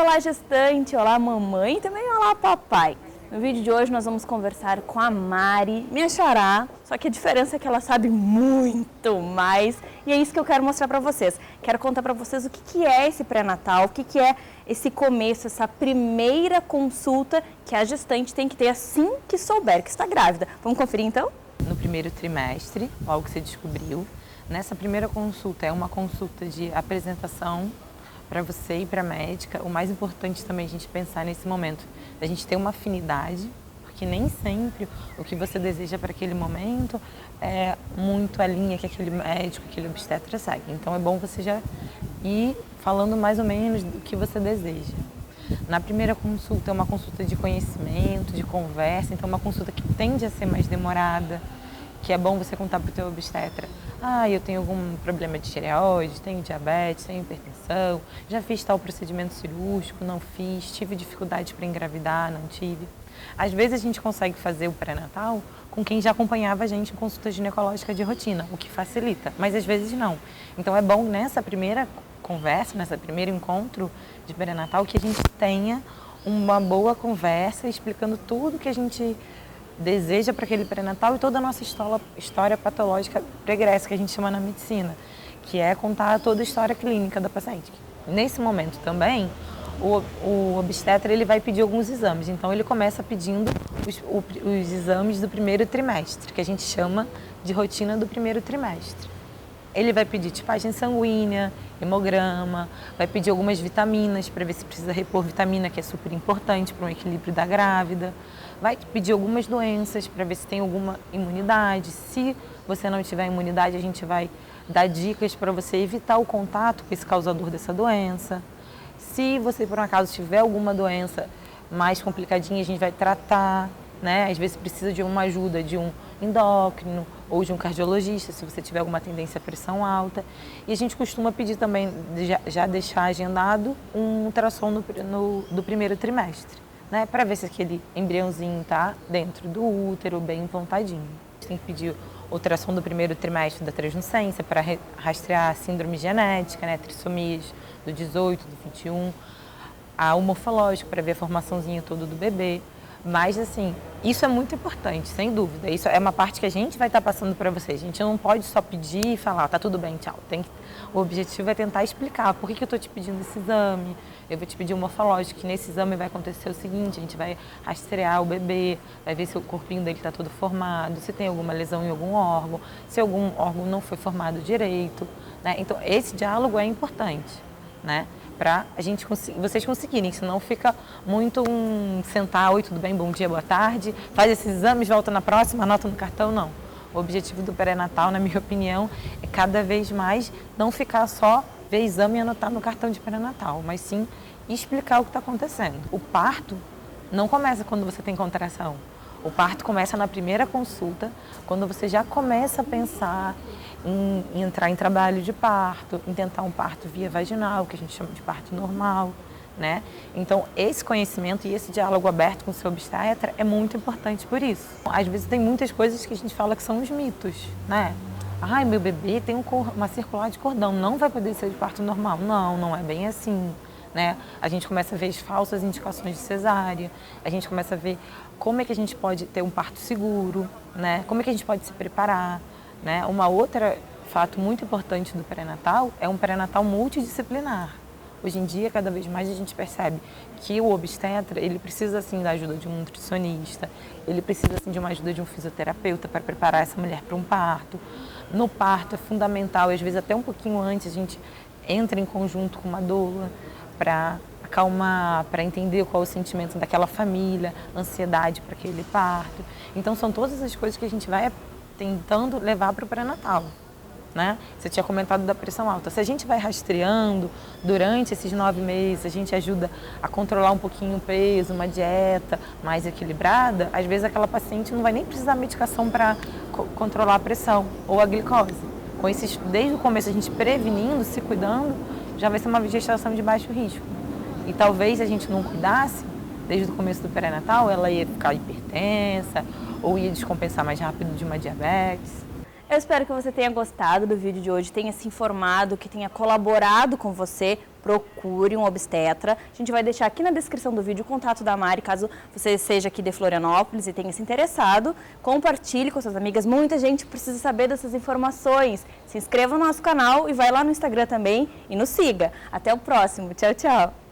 Olá, gestante, olá, mamãe e também olá, papai. No vídeo de hoje nós vamos conversar com a Mari, minha xará, só que a diferença é que ela sabe muito mais e é isso que eu quero mostrar para vocês. Quero contar para vocês o que é esse pré-natal, o que é esse começo, essa primeira consulta que a gestante tem que ter assim que souber que está grávida. Vamos conferir então? No primeiro trimestre, logo que você descobriu, nessa primeira consulta é uma consulta de apresentação para você e para a médica. O mais importante também a gente pensar nesse momento, a gente ter uma afinidade, porque nem sempre o que você deseja para aquele momento é muito a linha que aquele médico, aquele obstetra segue. Então é bom você já ir falando mais ou menos do que você deseja. Na primeira consulta é uma consulta de conhecimento, de conversa, então é uma consulta que tende a ser mais demorada, que é bom você contar para o teu obstetra. Eu tenho algum problema de tireoide, tenho diabetes, tenho hipertensão, já fiz tal procedimento cirúrgico, não fiz, tive dificuldade para engravidar, não tive. Às vezes a gente consegue fazer o pré-natal com quem já acompanhava a gente em consulta ginecológica de rotina, o que facilita, mas às vezes não. Então é bom nessa primeira conversa, nesse primeiro encontro de pré-natal, que a gente tenha uma boa conversa explicando tudo que a gente deseja para aquele pré-natal e toda a nossa história patológica pregressa, que a gente chama na medicina, que é contar toda a história clínica da paciente. Nesse momento também, o obstetra ele vai pedir alguns exames, então ele começa pedindo os exames do primeiro trimestre, que a gente chama de rotina do primeiro trimestre. Ele vai pedir tipagem sanguínea, hemograma, vai pedir algumas vitaminas para ver se precisa repor vitamina, que é super importante para o equilíbrio da grávida. Vai pedir algumas doenças para ver se tem alguma imunidade. Se você não tiver imunidade, a gente vai dar dicas para você evitar o contato com esse causador dessa doença. Se você, por um acaso, tiver alguma doença mais complicadinha, a gente vai tratar, né? Às vezes precisa de uma ajuda de um endócrino ou de um cardiologista, se você tiver alguma tendência à pressão alta. E a gente costuma pedir também, já deixar agendado, um ultrassom do primeiro trimestre, né? Para ver se aquele embriãozinho está dentro do útero, bem implantadinho. A gente tem que pedir ultrassom do primeiro trimestre da transnucência para rastrear a síndrome genética, né? Trissomias do 18, do 21, o morfológico para ver a formaçãozinha toda do bebê. Mas, assim, isso é muito importante, sem dúvida. Isso é uma parte que a gente vai estar passando para vocês. A gente não pode só pedir e falar, tá tudo bem, tchau. O objetivo é tentar explicar por que eu estou te pedindo esse exame. Eu vou te pedir um morfológico, que nesse exame vai acontecer o seguinte, a gente vai rastrear o bebê, vai ver se o corpinho dele está todo formado, se tem alguma lesão em algum órgão, se algum órgão não foi formado direito, né? Então, esse diálogo é importante, né? Para vocês conseguirem, senão fica muito sentar, oi, tudo bem, bom dia, boa tarde, faz esses exames, volta na próxima, anota no cartão, não. O objetivo do pré-natal, na minha opinião, é cada vez mais não ficar só ver exame e anotar no cartão de pré-natal, mas sim explicar o que está acontecendo. O parto não começa quando você tem contração. O parto começa na primeira consulta, quando você já começa a pensar em entrar em trabalho de parto, em tentar um parto via vaginal, que a gente chama de parto normal, né? Então, esse conhecimento e esse diálogo aberto com o seu obstetra é muito importante por isso. Às vezes tem muitas coisas que a gente fala que são os mitos, né? Meu bebê tem uma circular de cordão, não vai poder ser de parto normal. Não, não é bem assim, né? A gente começa a ver as falsas indicações de cesárea, a gente começa a ver como é que a gente pode ter um parto seguro, né? Como é que a gente pode se preparar, né? Uma outra fato muito importante do pré-natal é um pré-natal multidisciplinar. Hoje em dia, cada vez mais a gente percebe que o obstetra, ele precisa assim da ajuda de um nutricionista, ele precisa assim de uma ajuda de um fisioterapeuta para preparar essa mulher para um parto. No parto é fundamental, e às vezes até um pouquinho antes, a gente entra em conjunto com uma doula para acalmar, para entender qual é o sentimento daquela família, ansiedade para aquele parto. Então são todas as coisas que a gente vai tentando levar para o pré-natal, né? Você tinha comentado da pressão alta. Se a gente vai rastreando durante esses 9 meses, a gente ajuda a controlar um pouquinho o peso, uma dieta mais equilibrada, às vezes aquela paciente não vai nem precisar de medicação para controlar a pressão ou a glicose. Desde o começo a gente prevenindo, se cuidando, já vai ser uma gestação de baixo risco. E talvez se a gente não cuidasse, desde o começo do pré-natal, ela ia ficar hipertensa ou ia descompensar mais rápido de uma diabetes. Eu espero que você tenha gostado do vídeo de hoje, tenha se informado, que tenha colaborado com você procure um obstetra. A gente vai deixar aqui na descrição do vídeo o contato da Mari, caso você seja aqui de Florianópolis e tenha se interessado. Compartilhe com suas amigas, muita gente precisa saber dessas informações. Se inscreva no nosso canal e vai lá no Instagram também e nos siga. Até o próximo. Tchau, tchau!